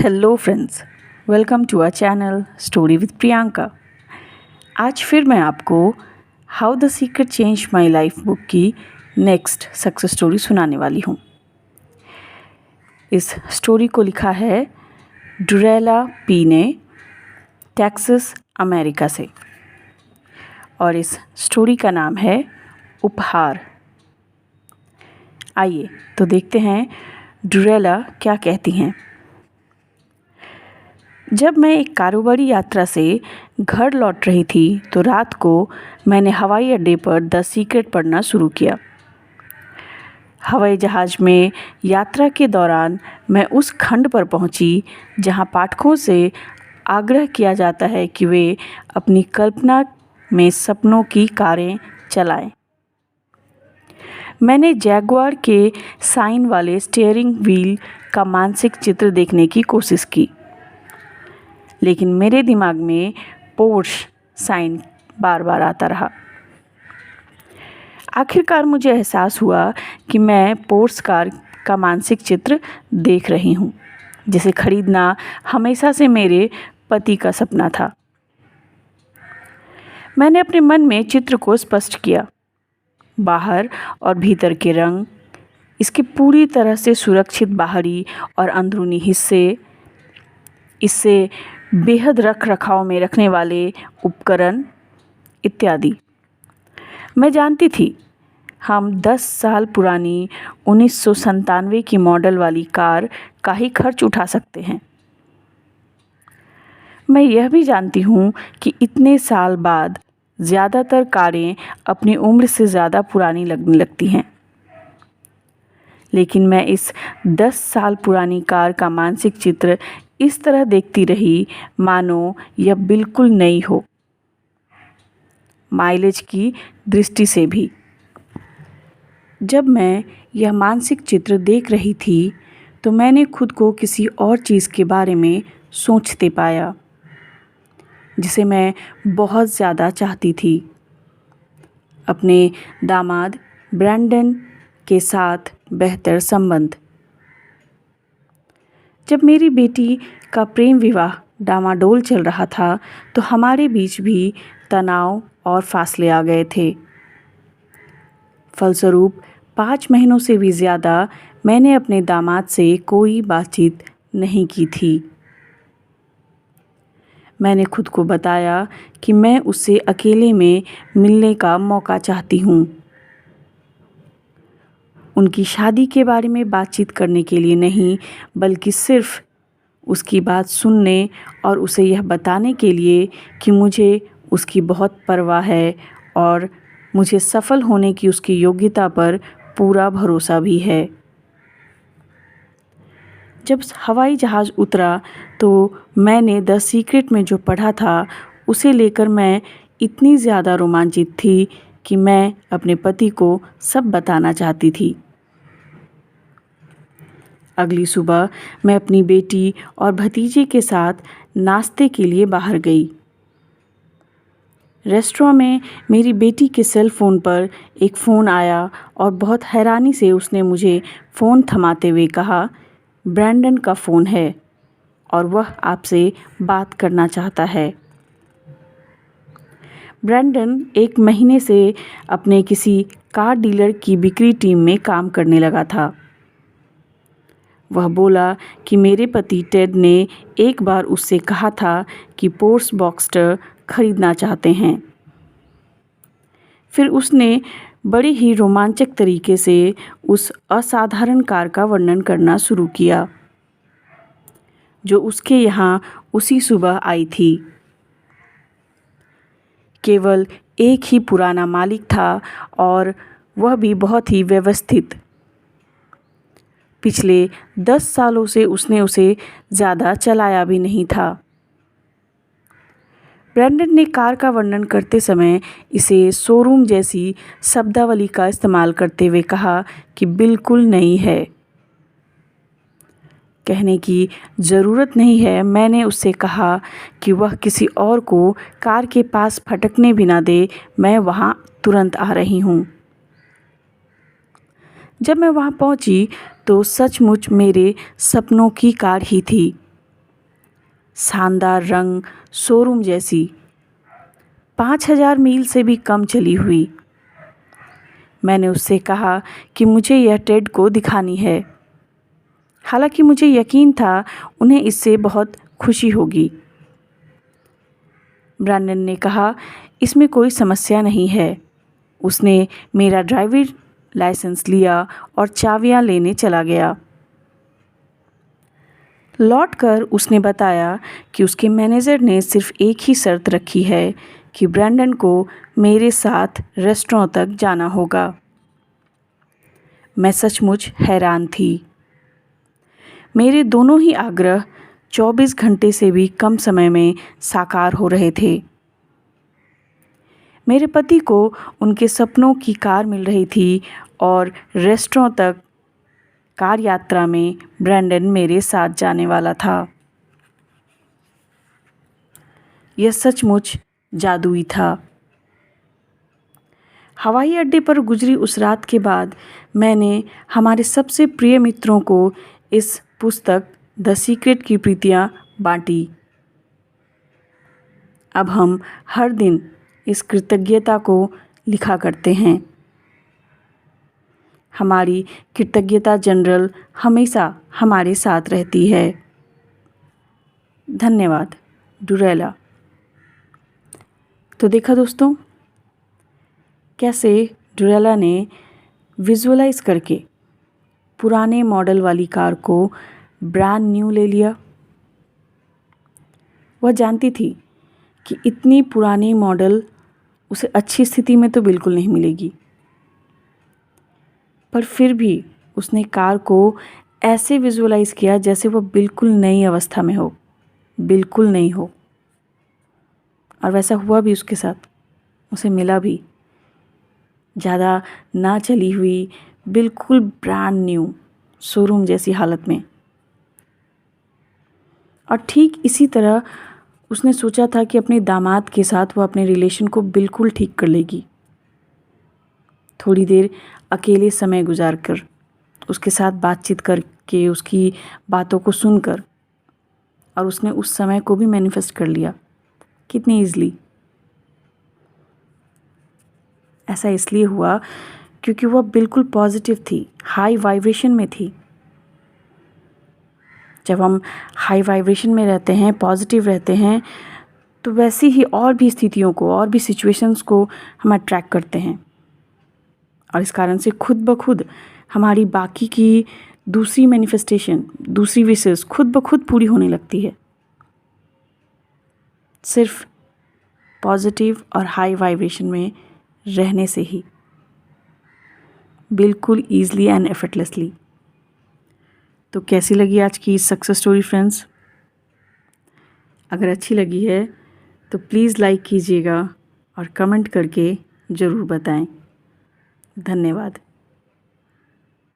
Hello friends, welcome to our channel story with Priyanka. आज फिर मैं आपको how the secret change my life book की नेक्स्ट सक्सेस स्टोरी सुनाने वाली हूँ। इस स्टोरी को लिखा है डुरेला पी ने, टेक्सास, अमेरिका से, और इस स्टोरी का नाम है उपहार। आइए तो देखते हैं डुरेला क्या कहती हैं। जब मैं एक कारोबारी यात्रा से घर लौट रही थी तो रात को मैंने हवाई अड्डे पर द सीक्रेट पढ़ना शुरू किया। हवाई जहाज़ में यात्रा के दौरान मैं उस खंड पर पहुंची जहां पाठकों से आग्रह किया जाता है कि वे अपनी कल्पना में सपनों की कारें चलाएं। मैंने जैगुआर के साइन वाले स्टीयरिंग व्हील का मानसिक चित्र देखने की कोशिश की, लेकिन मेरे दिमाग में पोर्श साइन बार बार आता रहा। आखिरकार मुझे एहसास हुआ कि मैं पोर्श कार का मानसिक चित्र देख रही हूँ, जिसे खरीदना हमेशा से मेरे पति का सपना था। मैंने अपने मन में चित्र को स्पष्ट किया। बाहर और भीतर के रंग, इसके पूरी तरह से सुरक्षित बाहरी और अंदरूनी हिस्से, इससे बेहद रख रखाव में रखने वाले उपकरण इत्यादि। मैं जानती थी हम 10 साल पुरानी 1997 की मॉडल वाली कार का ही खर्च उठा सकते हैं। मैं यह भी जानती हूँ कि इतने साल बाद ज़्यादातर कारें अपनी उम्र से ज़्यादा पुरानी लगने लगती हैं, लेकिन मैं इस 10 साल पुरानी कार का मानसिक चित्र इस तरह देखती रही मानो यह बिल्कुल नई हो, माइलेज की दृष्टि से भी। जब मैं यह मानसिक चित्र देख रही थी तो मैंने खुद को किसी और चीज़ के बारे में सोचते पाया जिसे मैं बहुत ज़्यादा चाहती थी, अपने दामाद ब्रैंडन के साथ बेहतर संबंध। जब मेरी बेटी का प्रेम विवाह डामाडोल चल रहा था तो हमारे बीच भी तनाव और फासले आ गए थे। फलस्वरूप 5 महीनों से भी ज़्यादा मैंने अपने दामाद से कोई बातचीत नहीं की थी। मैंने खुद को बताया कि मैं उससे अकेले में मिलने का मौका चाहती हूँ, उनकी शादी के बारे में बातचीत करने के लिए नहीं, बल्कि सिर्फ उसकी बात सुनने और उसे यह बताने के लिए कि मुझे उसकी बहुत परवाह है और मुझे सफल होने की उसकी योग्यता पर पूरा भरोसा भी है। जब हवाई जहाज़ उतरा तो मैंने द सीक्रेट में जो पढ़ा था उसे लेकर मैं इतनी ज़्यादा रोमांचित थी कि मैं अपने पति को सब बताना चाहती थी। अगली सुबह मैं अपनी बेटी और भतीजे के साथ नाश्ते के लिए बाहर गई। रेस्टोरेंट में मेरी बेटी के सेल फ़ोन पर एक फ़ोन आया और बहुत हैरानी से उसने मुझे फ़ोन थमाते हुए कहा, ब्रैंडन का फ़ोन है और वह आपसे बात करना चाहता है। ब्रैंडन 1 महीने से अपने किसी कार डीलर की बिक्री टीम में काम करने लगा था। वह बोला कि मेरे पति टेड ने एक बार उससे कहा था कि पोर्श बॉक्स्टर खरीदना चाहते हैं। फिर उसने बड़े ही रोमांचक तरीके से उस असाधारण कार का वर्णन करना शुरू किया जो उसके यहाँ उसी सुबह आई थी। केवल एक ही पुराना मालिक था और वह भी बहुत ही व्यवस्थित। पिछले 10 सालों से उसने उसे ज़्यादा चलाया भी नहीं था। ब्रैंडन ने कार का वर्णन करते समय इसे शोरूम जैसी शब्दावली का इस्तेमाल करते हुए कहा कि बिल्कुल नई है। कहने की ज़रूरत नहीं है, मैंने उससे कहा कि वह किसी और को कार के पास फटकने भी ना दे, मैं वहाँ तुरंत आ रही हूँ। जब मैं वहाँ पहुँची तो सचमुच मेरे सपनों की कार ही थी। शानदार रंग, शोरूम जैसी, 5000 मील से भी कम चली हुई। मैंने उससे कहा कि मुझे यह टेड को दिखानी है। हालांकि मुझे यकीन था उन्हें इससे बहुत खुशी होगी। ब्रैंडन ने कहा, इसमें कोई समस्या नहीं है। उसने मेरा ड्राइविंग लाइसेंस लिया और चाबियां लेने चला गया। लौटकर उसने बताया कि उसके मैनेजर ने सिर्फ एक ही शर्त रखी है कि ब्रैंडन को मेरे साथ रेस्टोरेंट तक जाना होगा। मैं सचमुच हैरान थी। मेरे दोनों ही आग्रह 24 घंटे से भी कम समय में साकार हो रहे थे। मेरे पति को उनके सपनों की कार मिल रही थी और रेस्टोरेंट तक कार यात्रा में ब्रैंडन मेरे साथ जाने वाला था। यह सचमुच जादुई था। हवाई अड्डे पर गुजरी उस रात के बाद मैंने हमारे सबसे प्रिय मित्रों को इस पुस्तक द सीक्रेट की प्रीतियाँ बांटी। अब हम हर दिन इस कृतज्ञता को लिखा करते हैं। हमारी कृतज्ञता जनरल हमेशा हमारे साथ रहती है। धन्यवाद, डुरेला। तो देखा दोस्तों, कैसे डुरेला ने विजुअलाइज करके पुराने मॉडल वाली कार को ब्रांड न्यू ले लिया। वह जानती थी कि इतनी पुरानी मॉडल उसे अच्छी स्थिति में तो बिल्कुल नहीं मिलेगी, पर फिर भी उसने कार को ऐसे विजुअलाइज किया जैसे वह बिल्कुल नई अवस्था में हो, बिल्कुल नई हो। और वैसा हुआ भी उसके साथ, उसे मिला भी ज़्यादा ना चली हुई, बिल्कुल ब्रांड न्यू, शोरूम जैसी हालत में। और ठीक इसी तरह उसने सोचा था कि अपने दामाद के साथ वह अपने रिलेशन को बिल्कुल ठीक कर लेगी। थोड़ी देर अकेले समय गुजारकर, उसके साथ बातचीत करके, उसकी बातों को सुनकर, और उसने उस समय को भी मैनिफेस्ट कर लिया। कितनी ईज़िली। ऐसा इसलिए हुआ क्योंकि वह बिल्कुल पॉजिटिव थी, हाई वाइब्रेशन में थी। जब हम हाई वाइब्रेशन में रहते हैं, पॉजिटिव रहते हैं, तो वैसी ही और भी स्थितियों को, और भी सिचुएशंस को हम अट्रैक्ट करते हैं। और इस कारण से खुद ब खुद हमारी बाकी की दूसरी मैनिफेस्टेशन, दूसरी विशेस खुद ब खुद पूरी होने लगती है। सिर्फ पॉजिटिव और हाई वाइब्रेशन में रहने से ही, बिल्कुल ईज़िली एंड एफर्टलेसली। तो कैसी लगी आज की सक्सेस स्टोरी फ्रेंड्स? अगर अच्छी लगी है तो प्लीज़ लाइक कीजिएगा और कमेंट करके ज़रूर बताएं। धन्यवाद।